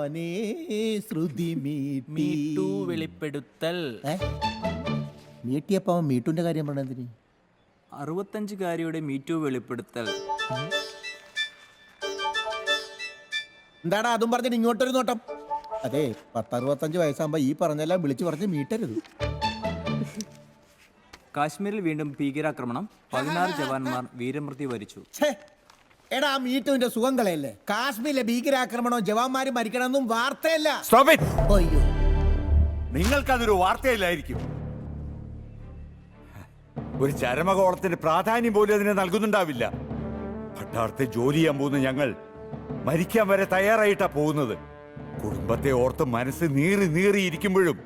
താനേ ശ്രുതി മീറ്റു വെളിപ്പെടുത്തൽ. മീട്ടിയപ്പോ മീട്ടുന്റെ കാര്യം പറഞ്ഞതിന് 65-കാരിയുടെ മീറ്റു വെളിപ്പെടുത്തൽ. എന്താടാ അതും പറഞ്ഞിട്ട് ഇങ്ങോട്ടൊരു നോട്ടം? അതെ 10-65 വയസ്സാകുമ്പോ ഈ പറഞ്ഞെല്ലാം വിളിച്ചു പറഞ്ഞ് മീട്ടരുത്. കാശ്മീരിൽ വീണ്ടും ഭീകരാക്രമണം, 16 ജവാന്മാർ വീരമൃത്യു വരിച്ചു. എടാ മീട്ടുവിന്റെ സുഖം കളയല്ലേ. കാശ്മീരിലെ ഭീകരാക്രമണവും ജവാന്മാര് മരിക്കണമെന്നും വാർത്തയല്ല. അയ്യോ, നിങ്ങൾക്കതൊരു വാർത്തയില്ലായിരിക്കും. ഒരു ചരമകോളത്തിന്റെ പ്രാധാന്യം പോലും അതിനെ നൽകുന്നുണ്ടാവില്ല. പട്ടാളത്തെ ജോലി ചെയ്യാൻ പോകുന്ന ഞങ്ങൾ മരിക്കാൻ വരെ തയ്യാറായിട്ടാ പോകുന്നത്. കുടുംബത്തെ ഓർത്ത് മനസ്സ് നീറിയിരിക്കുമ്പോഴും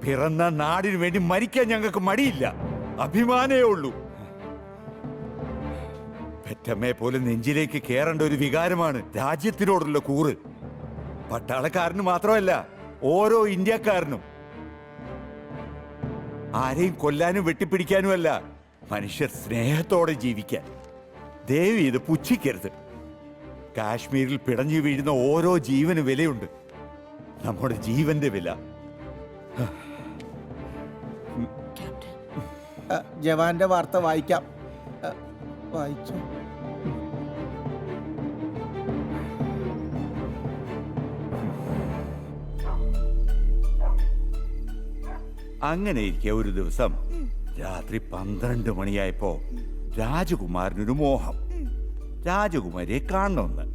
പിറന്ന നാടിനു വേണ്ടി മരിക്കാൻ ഞങ്ങൾക്ക് മടിയില്ല, അഭിമാനേ ഉള്ളൂ. പെറ്റമ്മയെ പോലെ നെഞ്ചിലേക്ക് കേറേണ്ട ഒരു വികാരമാണ് രാജ്യത്തിനോടുള്ള കൂറ്. പട്ടാളക്കാരന് മാത്രമല്ല, ഓരോ ഇന്ത്യക്കാരനും. ആരെയും കൊല്ലാനും വെട്ടിപ്പിടിക്കാനും അല്ല, മനുഷ്യർ സ്നേഹത്തോടെ ജീവിക്കാൻ. ദേവി ഇത് പുച്ഛിക്കരുത്. കാശ്മീരിൽ പിടഞ്ഞു വീഴുന്ന ഓരോ ജീവന് വിലയുണ്ട്, നമ്മുടെ ജീവന്റെ വില. ജവാന്റെ വാർത്ത വായിക്കാം. വായിച്ചു. അങ്ങനെ ഇരിക്കെ ഒരു ദിവസം രാത്രി 12 മണിയായപ്പോ രാജകുമാരനൊരു മോഹം. രാജകുമാരിയെ കാണണമെന്ന്.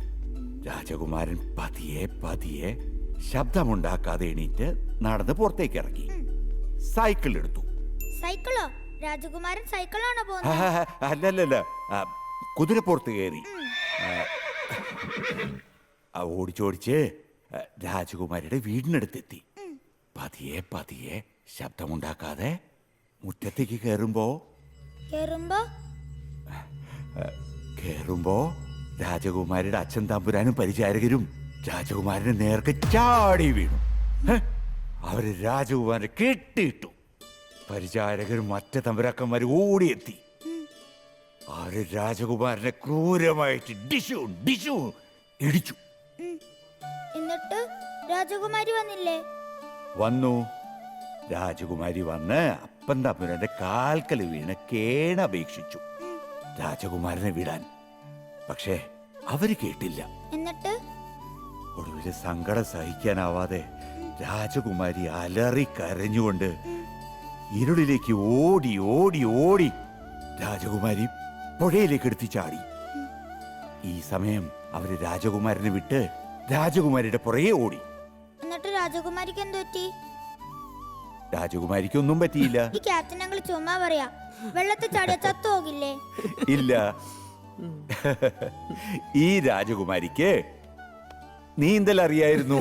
രാജകുമാരൻ പതിയെ ശബ്ദമുണ്ടാക്കാതെ എണീറ്റ് നടന്ന് പുറത്തേക്ക് ഇറങ്ങി. സൈക്കിൾ എടുത്തു. സൈക്കിളോ? രാജകുമാരൻ സൈക്കിളാണോ പോകുന്നത്? അല്ലല്ല, കുതിരപ്പുറത്ത് കയറി ഓടിച്ചോടിച്ച് രാജകുമാരിയുടെ വീടിനടുത്തെത്തി. പതിയെ ശബ്ദമുണ്ടാക്കാതെ മുറ്റത്തേക്ക് കേറുമ്പോ രാജകുമാരിയുടെ അച്ഛൻ തമ്പുരാനും പരിചാരകരും രാജകുമാരനെ നേർക്ക് ചാടി വീണു. അവര് രാജകുമാരനെ കെട്ടിയിട്ടു. പരിചാരകരും മറ്റു തമ്പുരാക്കന്മാർ ഓടിയെത്തി. അവര് രാജകുമാരനെ ക്രൂരമായിട്ട് ഡിഷു ഇടിച്ചു. എന്നിട്ട് രാജകുമാരി വന്നില്ലേ? വന്നു. രാജകുമാരി വന്ന് അപ്പൻ തമ്പുരാന്റെ കാൽക്കൽ വീണ് കേണപേക്ഷിച്ചു രാജകുമാരനെ വിടാൻ. പക്ഷേ അവര് കേട്ടില്ല. എന്നിട്ട് ഒടുവില് സങ്കടം സഹിക്കാനാവാതെ രാജകുമാരി അലറി കരഞ്ഞുകൊണ്ട് ഇരുളിലേക്ക് ഓടി രാജകുമാരി പുഴയിലേക്ക് എടുത്തു ചാടി. ഈ സമയം അവര് രാജകുമാരനെ വിട്ട് രാജകുമാരിയുടെ പുറകെ ഓടി. എന്നിട്ട് രാജകുമാരിക്ക് എന്ത് പറ്റി? രാജകുമാരിക്കൊന്നും പറ്റിയില്ല. ഈ ക്യാപ്റ്റൻ ഞങ്ങൾ ചുമ്മാ പറയാ. വെള്ളത്തിൽ ചാടിയ ചത്തുപോകില്ലേ? ഇല്ല. ഈ രാജകുമാരിക്ക് നീന്തൽ അറിയായിരുന്നു.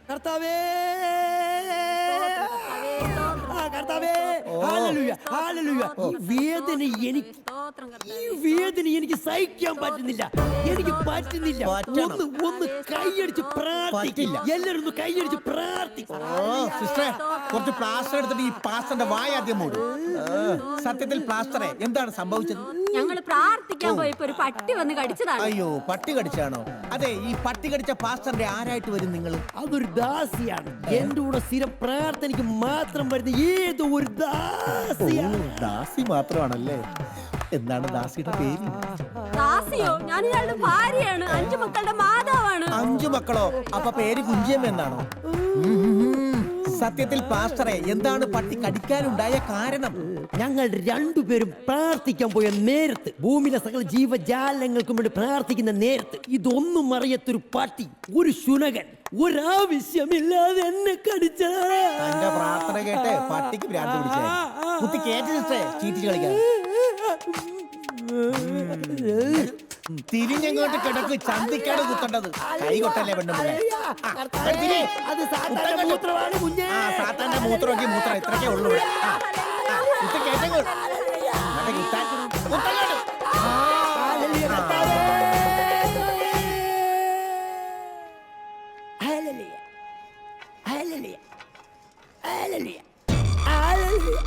കർത്താവേ, കർത്താവേ, ഹല്ലേലൂയ, ഹല്ലേലൂയ. ഈ വേദന എനിക്ക് സഹിക്കാൻ പറ്റുന്നില്ല. എനിക്ക് പറ്റുന്നില്ല. ഒന്ന് കൈയടിച്ച് പ്രാർത്ഥിക്കില്ല. എല്ലാവരും ഒന്ന് കൈയടിച്ച് പ്രാർത്ഥിക്കും. കുറച്ച് പ്ലാസ്റ്റർ എടുത്തിട്ട് ഈ പാസ്റ്ററിന്റെ വായ ആദ്യം മൂടും. സത്യത്തിൽ പ്ലാസ്റ്ററെ എന്താണ് സംഭവിച്ചത്? ഞങ്ങൾ പ്രാർത്ഥിക്കാൻ പോയപ്പോ ഒരു പട്ടി വന്ന് കടിച്ചതാണ്. അയ്യോ, പട്ടി കടിച്ചാണോ? അതെ, ഈ പട്ടി കടിച്ച പാസ്റ്ററിന്റെ ആരായിട്ട് വരും നിങ്ങൾ? അതൊരു ദാസിയാണ്. എന്റെ കൂടെ സ്ഥിരം പ്രാർത്ഥനയ്ക്ക് മാത്രം വരുന്ന ഏതോ ഒരു ദാസിയാണ്. ദാസി മാത്രമാണല്ലേ? എന്താണ് ദാസിയുടെ പേര്? ദാസിയോ? ഞാൻ ഇയാളുടെ ഭാര്യയാണ്. 5 മക്കളുടെ മാതാവാണ്. 5 മക്കളോ? അപ്പൊ പേര് കുഞ്ചിയമ്മ എന്നാണോ? സത്യത്തിൽ പാസ്റ്ററെ, എന്താണ് പട്ടി കടിക്കാനുണ്ടായ കാരണം? ഞങ്ങൾ രണ്ടുപേരും പ്രാർത്ഥിക്കാൻ പോയ നേരത്ത്, ഭൂമിയിലെ സകല ജീവജാലങ്ങൾക്കും വേണ്ടി പ്രാർത്ഥിക്കുന്ന നേരത്ത്, ഇതൊന്നും അറിയാത്തൊരു പട്ടി, ഒരു ശുനകൻ, ഒരാവശ്യമില്ലാതെ എന്നെ കടിച്ച. എന്റെ പ്രാർത്ഥന കേട്ട് പട്ടിക്ക് ഭ്രാന്ത് പിടിച്ചേ. കുത്തി കേട്ടിട്ടേ ചീറ്റി കളിക്കാൻ. തിരിഞ്ഞെങ്ങോട്ട് കിടക്ക്, ചന്തിക്കാണ് കുത്തേണ്ടത്. കൈ കൊട്ടല്ലേ പെണ്ണുമ്പിള്ളേ. സാത്താന്റെ മൂത്രമൊക്കെ മൂത്രം ഇത്രക്കേ ഉള്ളൂ.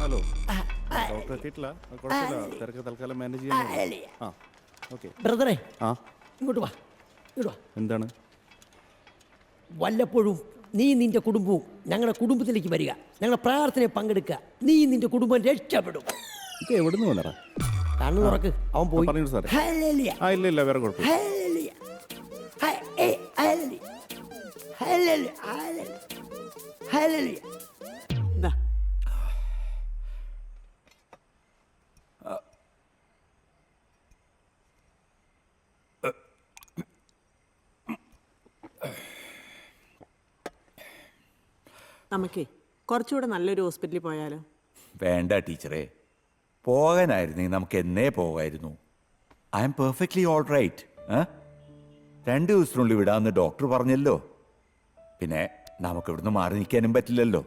ഹലോ ഡോക്ടർ എത്തിയിട്ടില്ല കുഴപ്പമില്ല തിരക്ക് തൽക്കാലം മാനേജ് ചെയ്യാൻ ആ ഓക്കെ ബ്രദറെ ആ ഇങ്ങോട്ട് വാ ഇങ്ങോട്ട് വാ. എന്താണ് വല്ലപ്പോഴും നീ നിന്റെ കുടുംബവും ഞങ്ങളുടെ കുടുംബത്തിലേക്ക് വരിക, ഞങ്ങളുടെ പ്രാർത്ഥനയെ പങ്കെടുക്കുക. നീ നിന്റെ കുടുംബം രക്ഷപ്പെടും. ഇത് എവിടെ നിന്ന് വന്നടാ കണ്ണു തുറക്ക്, അവൻ പോയി. പറഞ്ഞു സാറേ. ഹല്ലേലൂയ. ആ ഇല്ല വേറെ കുഴപ്പമില്ല hallelujah. Hallelujah. Hallelujah. Hallelujah. Hallelujah. ദാ. നമുക്കേ കുറച്ചുകൂടെ നല്ലൊരു ഹോസ്പിറ്റലിൽ പോയാലോ? വേണ്ട ടീച്ചറെ, പോകാനായിരുന്നെങ്കിൽ നമുക്ക് എന്നേ പോകായിരുന്നു. I am perfectly all right. 2 ദിവസത്തിനുള്ളിൽ വിടാമെന്ന് ഡോക്ടർ പറഞ്ഞല്ലോ. പിന്നെ നമുക്ക് ഇവിടുന്ന് മാറി നിൽക്കാനും പറ്റില്ലല്ലോ.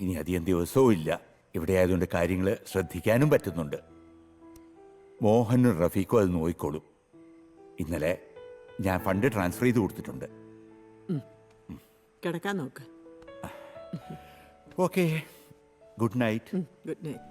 ഇനി അധികം ദിവസവും ഇല്ല. ഇവിടെ ആയതുകൊണ്ട് കാര്യങ്ങൾ ശ്രദ്ധിക്കാനും പറ്റുന്നുണ്ട്. മോഹനും റഫീഖും അത് നോക്കിക്കോളും. ഇന്നലെ ഞാൻ ഫണ്ട് ട്രാൻസ്ഫർ ചെയ്ത് കൊടുത്തിട്ടുണ്ട്. കിടക്കാൻ നോക്ക്. Okay, good night. Good night.